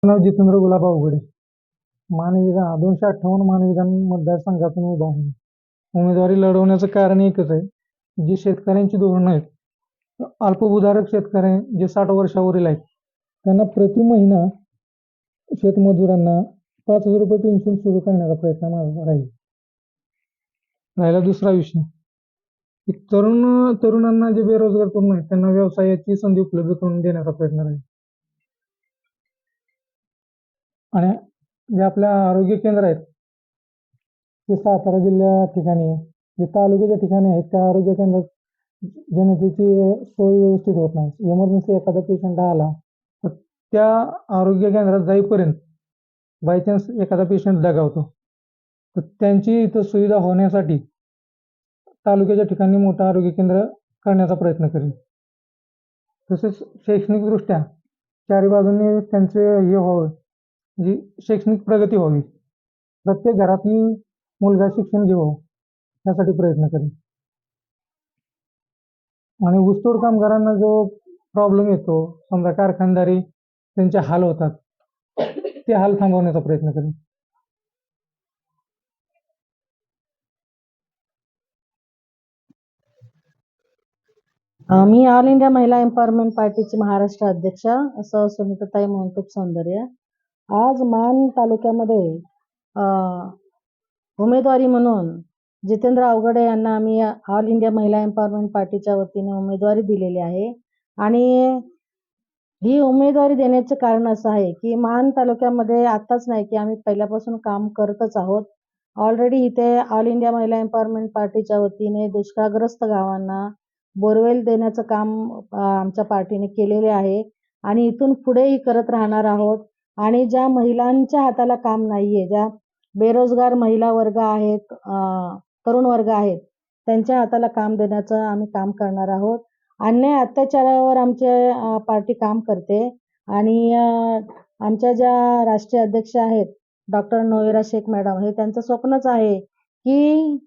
नाव जितेंद्र गुलाब अवघडे. मानविधान 258 मानविधान मतदारसंघातून उभा आहे. उमेदवारी लढवण्याचं कारण एकच आहे, जी शेतकऱ्यांची धोरणं आहेत, अल्पभूधारक शेतकरी जे 60 वर्षावरील आहेत, त्यांना प्रति महिना शेतमजुरांना 5,000 रुपये पेन्शन सुरू करण्याचा प्रयत्न माझा राहील. राहिला दुसरा विषय, की तरुणांना जे बेरोजगार तरुण आहेत त्यांना व्यवसायाची संधी उपलब्ध करून देण्याचा प्रयत्न राहील. आणि जे आपल्या आरोग्य केंद्र आहेत ते सातारा जिल्ह्या ठिकाणी जे तालुक्याच्या ठिकाणी आहेत त्या आरोग्य केंद्रात जनतेची सोय व्यवस्थित होत नाही. इमर्जन्सी एखादा पेशंट आला तर त्या आरोग्य केंद्रात जाईपर्यंत बाय चान्स एखादा पेशंट दगावतो, तर त्यांची इथं सुविधा होण्यासाठी तालुक्याच्या ठिकाणी मोठं आरोग्य केंद्र करण्याचा प्रयत्न करेल. तसेच शैक्षणिकदृष्ट्या चारी बाजूंनी त्यांचे हे व्हावं, जी शैक्षणिक प्रगती व्हावी, प्रत्येक घरातून मुलगा शिक्षण घ्यावं यासाठी प्रयत्न करेल. आणि ऊसतोड कामगारांना जो प्रॉब्लेम येतो, समजा कारखानदारी त्यांचे हाल होतात, ते हाल थांबवण्याचा प्रयत्न करेल. मी ऑल इंडिया महिला एम्पॉवरमेंट पार्टीची महाराष्ट्र अध्यक्षा सौ सुनीताताई मोहनतूप सौंदर्य. आज मान तालुक्यामध्ये उमेदवारी म्हणून जितेंद्र अवघडे यांना आम्ही ऑल इंडिया महिला एम्पॉवरमेंट पार्टीच्या वतीने उमेदवारी दिलेली आहे. आणि ही उमेदवारी देण्याचं कारण असं आहे की मान तालुक्यामध्ये आताच नाही की आम्ही पहिल्यापासून काम करतच आहोत. ऑलरेडी इथे ऑल इंडिया महिला एम्पॉवरमेंट पार्टीच्या वतीने दुष्काळग्रस्त गावांना बोरवेल देण्याचं काम आमच्या पार्टीने केलेले आहे आणि इथून पुढेही करत राहणार आहोत. आणि ज्या महिलांच्या हाताला काम नाहीये, ज्या बेरोजगार महिला वर्ग आहेत, तरुण वर्ग आहेत, त्यांच्या हाताला काम देण्याचं आम्ही काम करणार आहोत. अन्याय अत्याचारावर आमचे पार्टी काम करते. आणि आमच्या ज्या राष्ट्रीय अध्यक्ष आहेत डॉक्टर नोएरा शेख मॅडम, हे त्यांचं स्वप्नच आहे की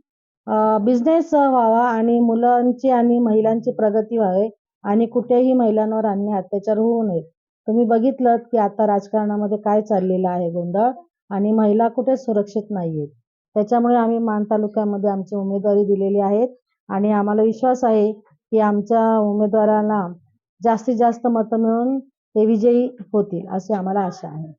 बिझनेस व्हावा आणि मुलांची आणि महिलांची प्रगती व्हावी आणि कुठेही महिलांवर अन्याय अत्याचार होऊ नये. तुम्ही बघितलं की आता राजकारणामध्ये काय चाललेलं आहे गोंधळ, आणि महिला कुठे सुरक्षित नाहीयेत. त्याच्यामुळे आम्ही मान तालुक्यामध्ये आमची उमेदवारी दिलेली आहे आणि आम्हाला विश्वास आहे की आमच्या उमेदवारांना जास्तीत जास्त मतं मिळून ते विजयी होतील, अशी आम्हाला आशा आहे.